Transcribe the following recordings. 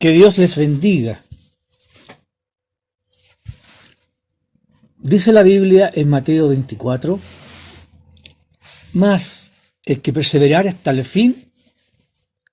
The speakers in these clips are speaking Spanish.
Que Dios les bendiga. Dice la Biblia en Mateo 24, mas el que perseverare hasta el fin,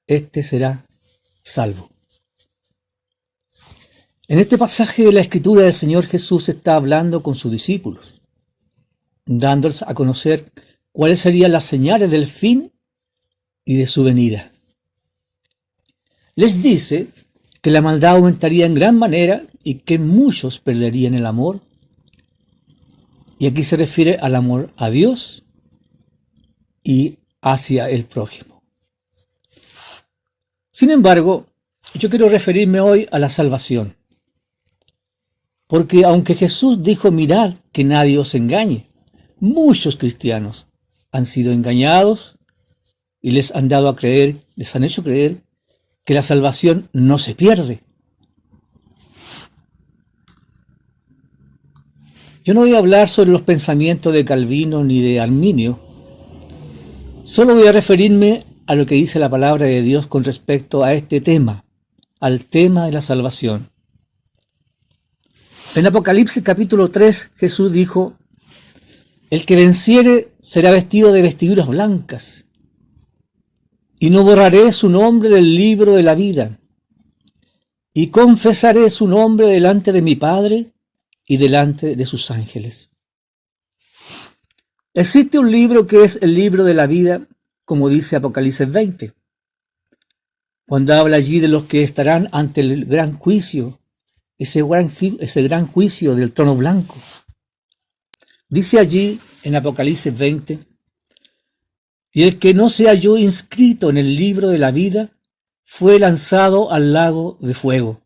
este será salvo. En este pasaje de la Escritura, el Señor Jesús está hablando con sus discípulos, dándoles a conocer cuáles serían las señales del fin y de su venida. Les dice que la maldad aumentaría en gran manera y que muchos perderían el amor. Y aquí se refiere al amor a Dios y hacia el prójimo. Sin embargo, yo quiero referirme hoy a la salvación. Porque aunque Jesús dijo, mirad que nadie os engañe, muchos cristianos han sido engañados y les han hecho creer que la salvación no se pierde. Yo no voy a hablar sobre los pensamientos de Calvino ni de Arminio, solo voy a referirme a lo que dice la palabra de Dios con respecto a este tema, al tema de la salvación. En Apocalipsis capítulo 3, Jesús dijo, el que venciere será vestido de vestiduras blancas, y no borraré su nombre del libro de la vida, y confesaré su nombre delante de mi Padre y delante de sus ángeles. Existe un libro que es el libro de la vida, como dice Apocalipsis 20, cuando habla allí de los que estarán ante el gran juicio, ese gran juicio del trono blanco. Dice allí en Apocalipsis 20, y el que no se halló inscrito en el libro de la vida fue lanzado al lago de fuego.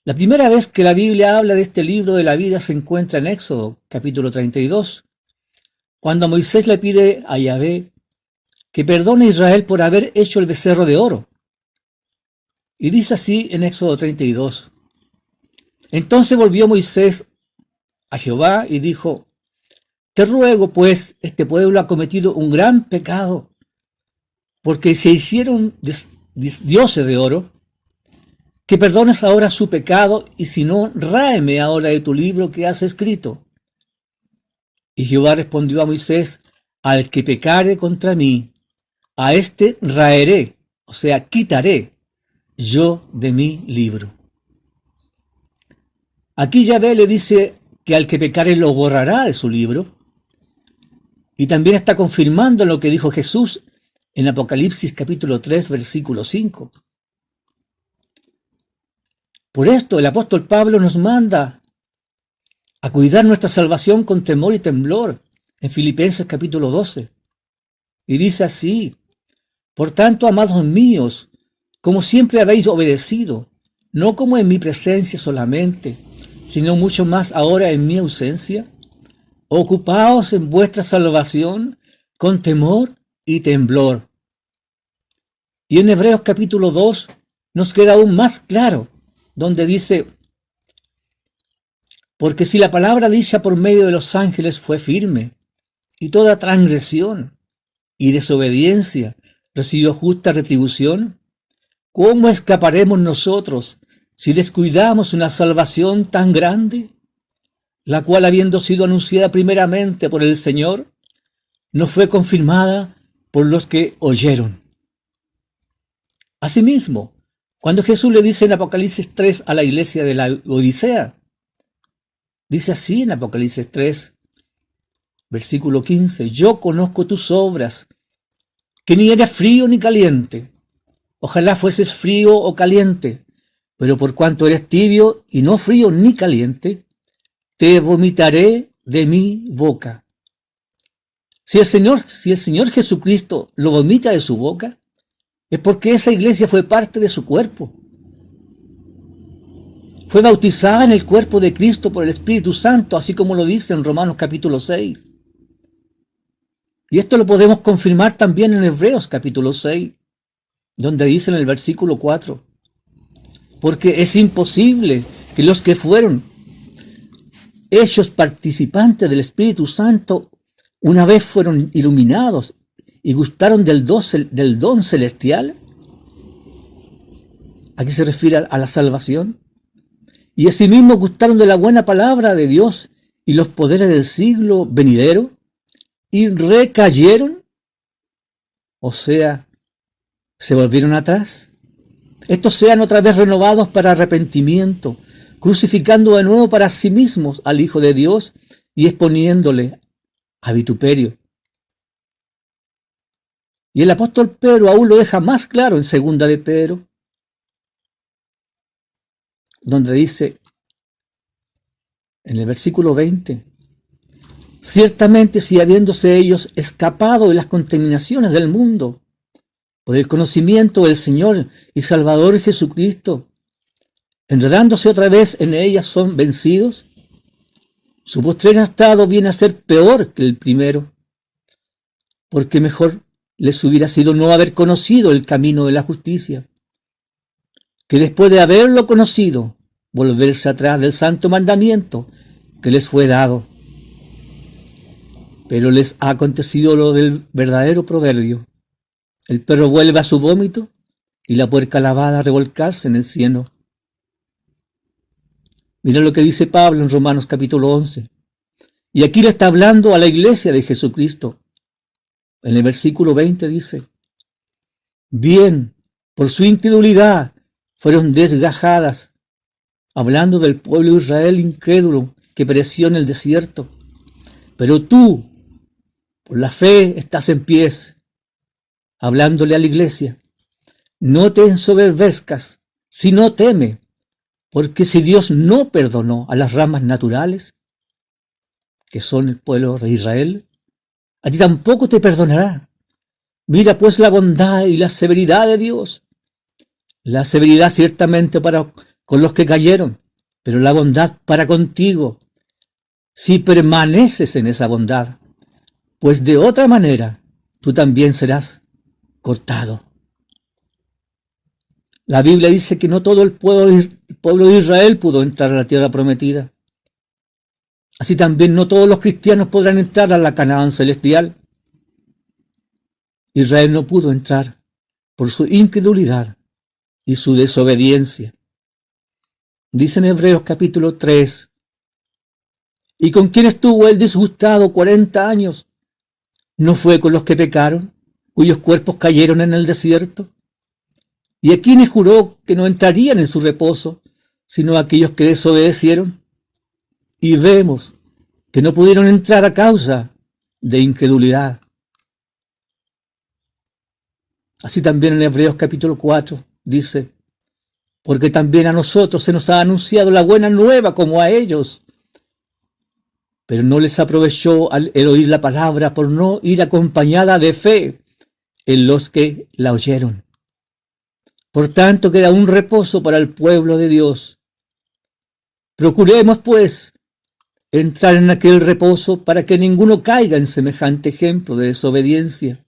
La primera vez que la Biblia habla de este libro de la vida se encuentra en Éxodo, capítulo 32, cuando Moisés le pide a Yahvé que perdone a Israel por haber hecho el becerro de oro. Y dice así en Éxodo 32, entonces volvió Moisés a Jehová y dijo, te ruego pues, este pueblo ha cometido un gran pecado, porque se hicieron dioses de oro, que perdones ahora su pecado, y si no, ráeme ahora de tu libro que has escrito. Y Jehová respondió a Moisés, al que pecare contra mí, a este raeré, o sea, quitaré yo de mi libro. Aquí Yahvé le dice que al que pecare lo borrará de su libro, y también está confirmando lo que dijo Jesús en Apocalipsis capítulo 3, versículo 5. Por esto el apóstol Pablo nos manda a cuidar nuestra salvación con temor y temblor en Filipenses capítulo 12. Y dice así, por tanto, amados míos, como siempre habéis obedecido, no como en mi presencia solamente, sino mucho más ahora en mi ausencia, ocupaos en vuestra salvación con temor y temblor. Y en Hebreos capítulo 2 nos queda aún más claro, donde dice, porque si la palabra dicha por medio de los ángeles fue firme, y toda transgresión y desobediencia recibió justa retribución, ¿cómo escaparemos nosotros si descuidamos una salvación tan grande, la cual, habiendo sido anunciada primeramente por el Señor, no fue confirmada por los que oyeron? Asimismo, cuando Jesús le dice en Apocalipsis 3 a la iglesia de la Odisea, dice así en Apocalipsis 3, versículo 15, yo conozco tus obras, que ni eres frío ni caliente. Ojalá fueses frío o caliente, pero por cuanto eres tibio y no frío ni caliente, te vomitaré de mi boca. Si el Señor Jesucristo lo vomita de su boca, es porque esa iglesia fue parte de su cuerpo. Fue bautizada en el cuerpo de Cristo por el Espíritu Santo, así como lo dice en Romanos capítulo 6. Y esto lo podemos confirmar también en Hebreos capítulo 6, donde dice en el versículo 4, porque es imposible que los que fueron hechos participantes del Espíritu Santo, una vez fueron iluminados y gustaron del don celestial, Aquí se refiere a la salvación. Y asimismo gustaron de la buena palabra de Dios y los poderes del siglo venidero y recayeron, o sea, se volvieron atrás. Estos sean otra vez renovados para arrepentimiento, crucificando de nuevo para sí mismos al Hijo de Dios y exponiéndole a vituperio. Y el apóstol Pedro aún lo deja más claro en 2 de Pedro, donde dice en el versículo 20, ciertamente si habiéndose ellos escapado de las contaminaciones del mundo, por el conocimiento del Señor y Salvador Jesucristo, enredándose otra vez en ellas son vencidos, su postrer estado viene a ser peor que el primero, porque mejor les hubiera sido no haber conocido el camino de la justicia, que después de haberlo conocido, volverse atrás del santo mandamiento que les fue dado. Pero les ha acontecido lo del verdadero proverbio: el perro vuelve a su vómito y la puerca lavada a revolcarse en el cieno. Mira lo que dice Pablo en Romanos capítulo 11. Y aquí le está hablando a la iglesia de Jesucristo. En el versículo 20 dice, bien, por su incredulidad fueron desgajadas, hablando del pueblo de Israel incrédulo que pereció en el desierto. Pero tú, por la fe, estás en pies, hablándole a la iglesia. No te ensoberbezcas, sino teme, porque si Dios no perdonó a las ramas naturales, que son el pueblo de Israel, a ti tampoco te perdonará. Mira pues la bondad y la severidad de Dios. La severidad ciertamente para con los que cayeron, pero la bondad para contigo, si permaneces en esa bondad, pues de otra manera tú también serás cortado. La Biblia dice que no todo el pueblo de Israel pudo entrar a la tierra prometida. Así también no todos los cristianos podrán entrar a la Canaán celestial. Israel no pudo entrar por su incredulidad y su desobediencia. Dice en Hebreos capítulo 3, ¿y con quién estuvo el disgustado 40 años? ¿No fue con los que pecaron, cuyos cuerpos cayeron en el desierto? ¿Y a quienes juró que no entrarían en su reposo, sino a aquellos que desobedecieron? Y vemos que no pudieron entrar a causa de incredulidad. Así también en Hebreos capítulo 4 dice, porque también a nosotros se nos ha anunciado la buena nueva como a ellos, pero no les aprovechó el oír la palabra por no ir acompañada de fe en los que la oyeron. Por tanto, queda un reposo para el pueblo de Dios. Procuremos, pues, entrar en aquel reposo para que ninguno caiga en semejante ejemplo de desobediencia.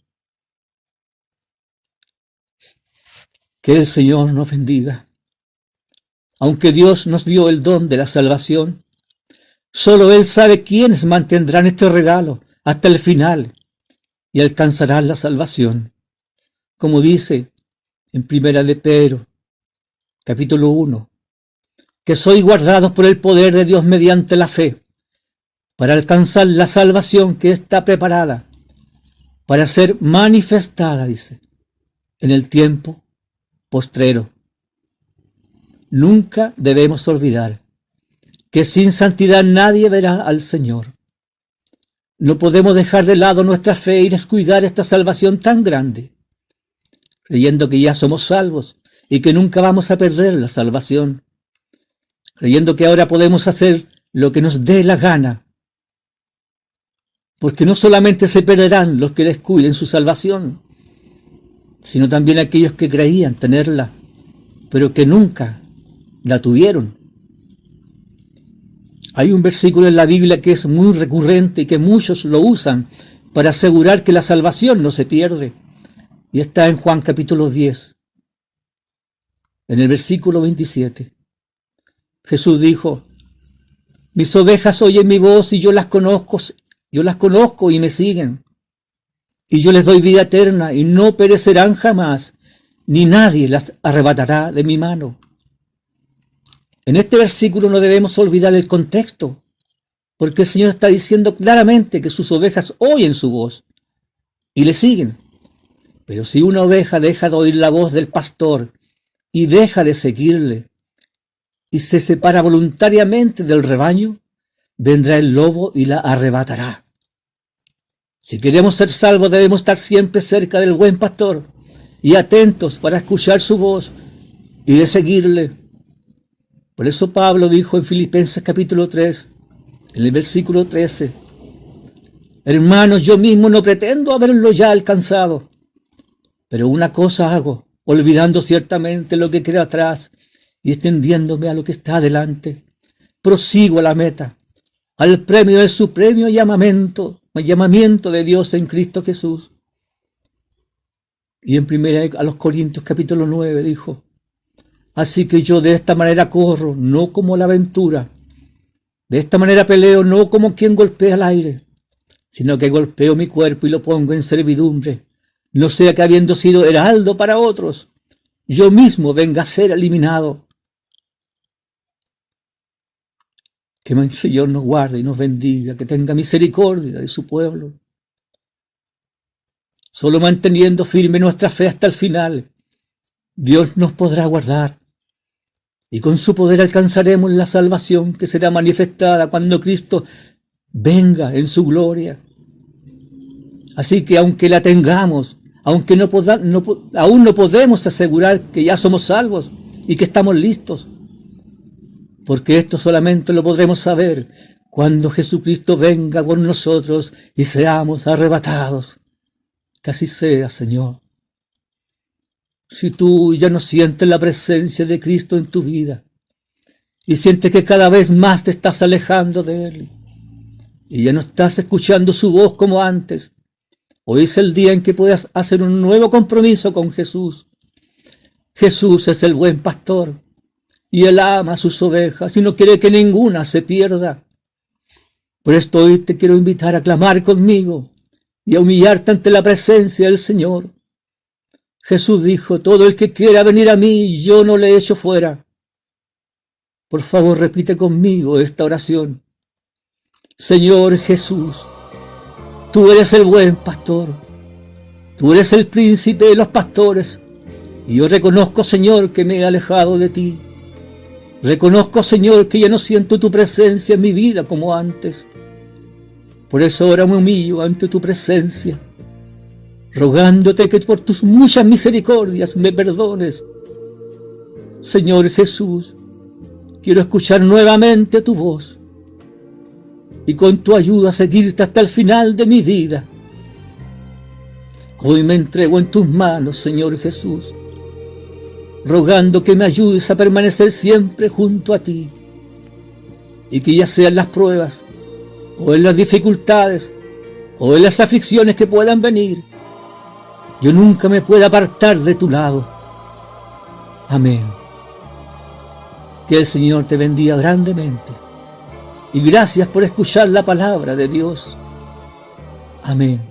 Que el Señor nos bendiga. Aunque Dios nos dio el don de la salvación, solo Él sabe quiénes mantendrán este regalo hasta el final y alcanzarán la salvación. Como dice en 1 de Pedro, capítulo 1, que sois guardados por el poder de Dios mediante la fe, para alcanzar la salvación que está preparada para ser manifestada, dice, en el tiempo postrero. Nunca debemos olvidar que sin santidad nadie verá al Señor. No podemos dejar de lado nuestra fe y descuidar esta salvación tan grande, creyendo que ya somos salvos y que nunca vamos a perder la salvación, creyendo que ahora podemos hacer lo que nos dé la gana, porque no solamente se perderán los que descuiden su salvación, sino también aquellos que creían tenerla, pero que nunca la tuvieron. Hay un versículo en la Biblia que es muy recurrente y que muchos lo usan para asegurar que la salvación no se pierde. Y está en Juan capítulo 10, en el versículo 27. Jesús dijo, mis ovejas oyen mi voz y yo las conozco y me siguen. Y yo les doy vida eterna y no perecerán jamás, ni nadie las arrebatará de mi mano. En este versículo no debemos olvidar el contexto, porque el Señor está diciendo claramente que sus ovejas oyen su voz y le siguen. Pero si una oveja deja de oír la voz del pastor y deja de seguirle y se separa voluntariamente del rebaño, vendrá el lobo y la arrebatará. Si queremos ser salvos, debemos estar siempre cerca del buen pastor y atentos para escuchar su voz y de seguirle. Por eso Pablo dijo en Filipenses capítulo 3, en el versículo 13, hermanos, yo mismo no pretendo haberlo ya alcanzado, pero una cosa hago, olvidando ciertamente lo que queda atrás y extendiéndome a lo que está adelante, prosigo a la meta, al premio del supremo llamamiento de Dios en Cristo Jesús. Y en 1 Corintios capítulo 9 dijo, así que yo de esta manera corro, no como la aventura, de esta manera peleo, no como quien golpea al aire, sino que golpeo mi cuerpo y lo pongo en servidumbre, no sea que habiendo sido heraldo para otros, yo mismo venga a ser eliminado. Que el Señor nos guarde y nos bendiga, que tenga misericordia de su pueblo. Solo manteniendo firme nuestra fe hasta el final, Dios nos podrá guardar. Y con su poder alcanzaremos la salvación que será manifestada cuando Cristo venga en su gloria. Así que aunque la tengamos, aunque aún no podemos asegurar que ya somos salvos y que estamos listos, porque esto solamente lo podremos saber cuando Jesucristo venga con nosotros y seamos arrebatados. Que así sea, Señor. Si tú ya no sientes la presencia de Cristo en tu vida y sientes que cada vez más te estás alejando de Él y ya no estás escuchando su voz como antes, hoy es el día en que puedas hacer un nuevo compromiso con Jesús. Jesús es el buen pastor y Él ama a sus ovejas y no quiere que ninguna se pierda. Por esto hoy te quiero invitar a clamar conmigo y a humillarte ante la presencia del Señor. Jesús dijo, todo el que quiera venir a mí, yo no le echo fuera. Por favor, repite conmigo esta oración. Señor Jesús, tú eres el buen pastor, tú eres el príncipe de los pastores, y yo reconozco, Señor, que me he alejado de ti. Reconozco, Señor, que ya no siento tu presencia en mi vida como antes. Por eso ahora me humillo ante tu presencia, rogándote que por tus muchas misericordias me perdones. Señor Jesús, quiero escuchar nuevamente tu voz y con tu ayuda seguirte hasta el final de mi vida. Hoy me entrego en tus manos, Señor Jesús, rogando que me ayudes a permanecer siempre junto a ti y que ya sean las pruebas o en las dificultades o en las aflicciones que puedan venir, yo nunca me pueda apartar de tu lado. Amén. Que el Señor te bendiga grandemente. Y gracias por escuchar la palabra de Dios. Amén.